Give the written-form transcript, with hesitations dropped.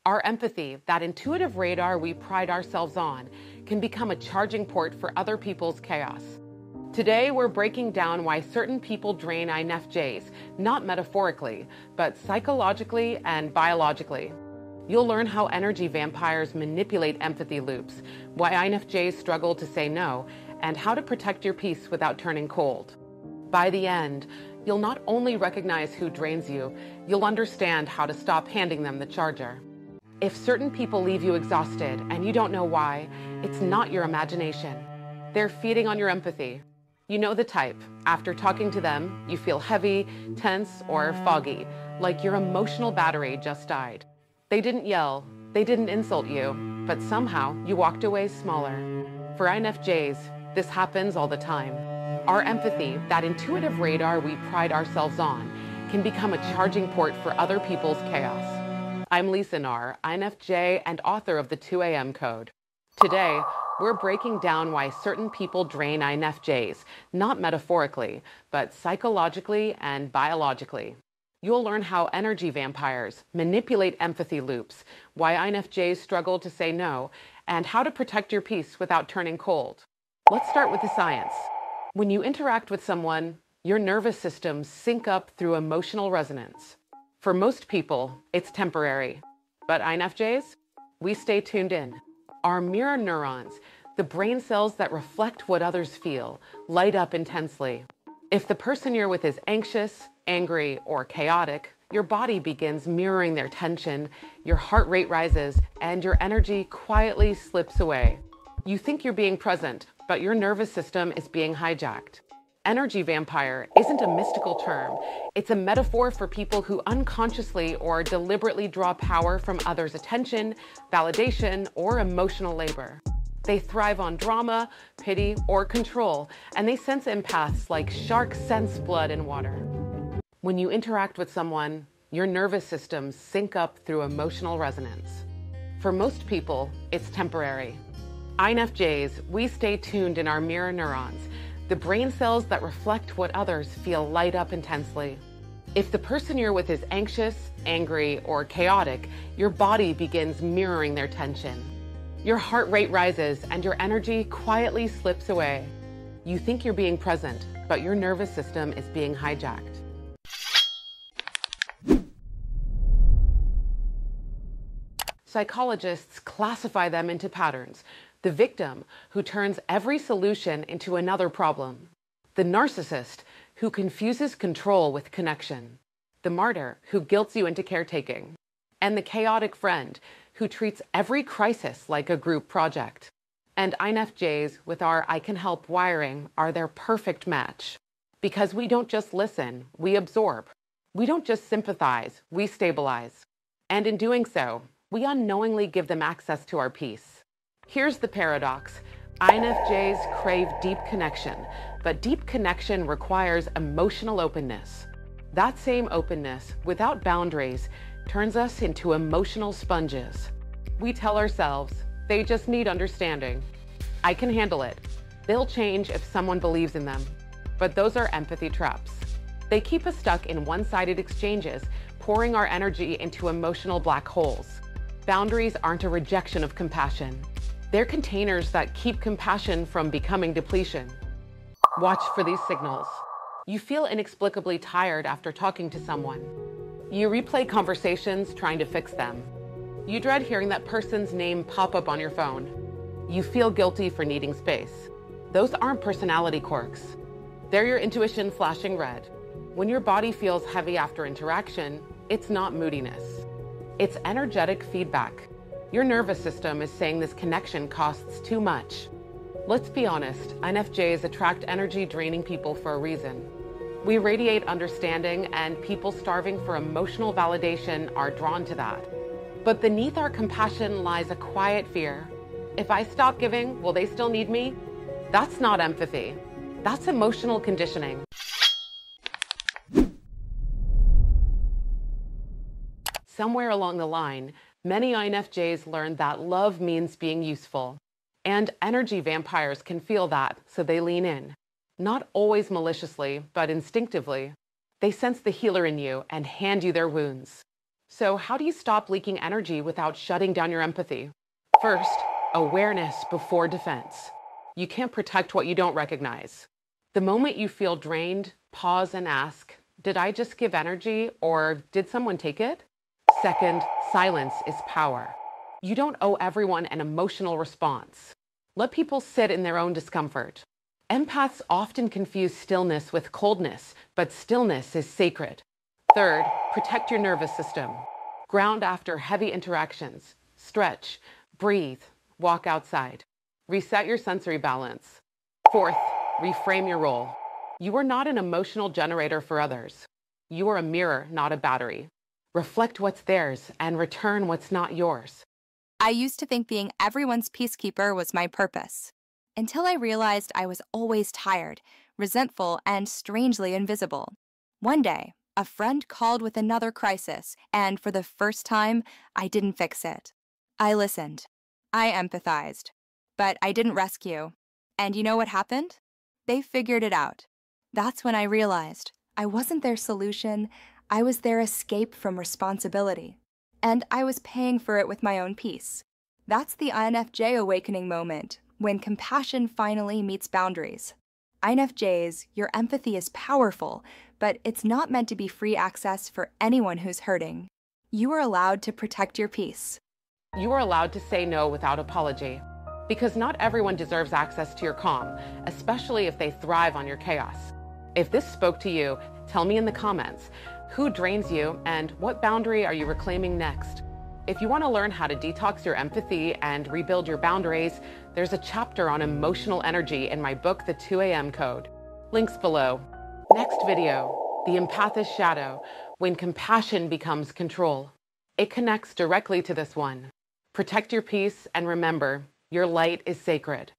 Our empathy, that intuitive radar we pride ourselves on, can become a charging port for other people's chaos. Today, we're breaking down why certain people drain INFJs, not metaphorically, but psychologically and biologically. You'll learn how energy vampires manipulate empathy loops, why INFJs struggle to say no, and how to protect your peace without turning cold. By the end, you'll not only recognize who drains you, you'll understand how to stop handing them the charger. If certain people leave you exhausted and you don't know why, it's not your imagination. They're feeding on your empathy. You know the type. After talking to them, you feel heavy, tense, or foggy, like your emotional battery just died. They didn't yell, they didn't insult you, but somehow you walked away smaller. For INFJs, this happens all the time. Our empathy, that intuitive radar we pride ourselves on, can become a charging port for other people's chaos. I'm Lisa Nahr, INFJ and author of the 2 a.m. Code. Today, we're breaking down why certain people drain INFJs, not metaphorically, but psychologically and biologically. You'll learn how energy vampires manipulate empathy loops, why INFJs struggle to say no, and how to protect your peace without turning cold. Let's start with the science. When you interact with someone, your nervous systems sync up through emotional resonance. For most people, it's temporary. But INFJs, we stay tuned in. Our mirror neurons, the brain cells that reflect what others feel, light up intensely. If the person you're with is anxious, angry, or chaotic, your body begins mirroring their tension, your heart rate rises, and your energy quietly slips away. You think you're being present, but your nervous system is being hijacked. Energy vampire isn't a mystical term. It's a metaphor for people who unconsciously or deliberately draw power from others' attention, validation, or emotional labor. They thrive on drama, pity, or control, and they sense empaths like sharks sense blood in water. When you interact with someone, your nervous systems sync up through emotional resonance. For most people, it's temporary. INFJs, we stay tuned in our mirror neurons, the brain cells that reflect what others feel light up intensely. If the person you're with is anxious, angry, or chaotic, your body begins mirroring their tension. Your heart rate rises and your energy quietly slips away. You think you're being present, but your nervous system is being hijacked. Psychologists classify them into patterns. The victim, who turns every solution into another problem. The narcissist, who confuses control with connection. The martyr, who guilts you into caretaking. And the chaotic friend, who treats every crisis like a group project. And INFJs, with our I can help wiring, are their perfect match. Because we don't just listen, we absorb. We don't just sympathize, we stabilize. And in doing so, we unknowingly give them access to our peace. Here's the paradox. INFJs crave deep connection, but deep connection requires emotional openness. That same openness, without boundaries, turns us into emotional sponges. We tell ourselves, they just need understanding. I can handle it. They'll change if someone believes in them. But those are empathy traps. They keep us stuck in one-sided exchanges, pouring our energy into emotional black holes. Boundaries aren't a rejection of compassion. They're containers that keep compassion from becoming depletion. Watch for these signals. You feel inexplicably tired after talking to someone. You replay conversations trying to fix them. You dread hearing that person's name pop up on your phone. You feel guilty for needing space. Those aren't personality quirks. They're your intuition flashing red. When your body feels heavy after interaction, it's not moodiness. It's energetic feedback. Your nervous system is saying this connection costs too much. Let's be honest, INFJs attract energy-draining people for a reason. We radiate understanding, and people starving for emotional validation are drawn to that. But beneath our compassion lies a quiet fear. If I stop giving, will they still need me? That's not empathy. That's emotional conditioning. Somewhere along the line, many INFJs learned that love means being useful. And energy vampires can feel that, so they lean in. Not always maliciously, but instinctively. They sense the healer in you and hand you their wounds. So, how do you stop leaking energy without shutting down your empathy? First, awareness before defense. You can't protect what you don't recognize. The moment you feel drained, pause and ask, did I just give energy or did someone take it? Second, silence is power. You don't owe everyone an emotional response. Let people sit in their own discomfort. Empaths often confuse stillness with coldness, but stillness is sacred. Third, protect your nervous system. Ground after heavy interactions. Stretch, breathe, walk outside. Reset your sensory balance. Fourth, reframe your role. You are not an emotional generator for others. You are a mirror, not a battery. Reflect what's theirs and return what's not yours. I used to think being everyone's peacekeeper was my purpose, until I realized I was always tired, resentful, and strangely invisible. One day, a friend called with another crisis, and for the first time, I didn't fix it. I listened. I empathized. But I didn't rescue. And you know what happened? They figured it out. That's when I realized I wasn't their solution, I was their escape from responsibility. And I was paying for it with my own peace. That's the INFJ awakening moment, when compassion finally meets boundaries. INFJs, your empathy is powerful, but it's not meant to be free access for anyone who's hurting. You are allowed to protect your peace. You are allowed to say no without apology. Because not everyone deserves access to your calm, especially if they thrive on your chaos. If this spoke to you, tell me in the comments. Who drains you and what boundary are you reclaiming next? If you want to learn how to detox your empathy and rebuild your boundaries, there's a chapter on emotional energy in my book, The 2 a.m. Code. Links below. Next video, The Empath's Shadow, when compassion becomes control. It connects directly to this one. Protect your peace and remember, your light is sacred.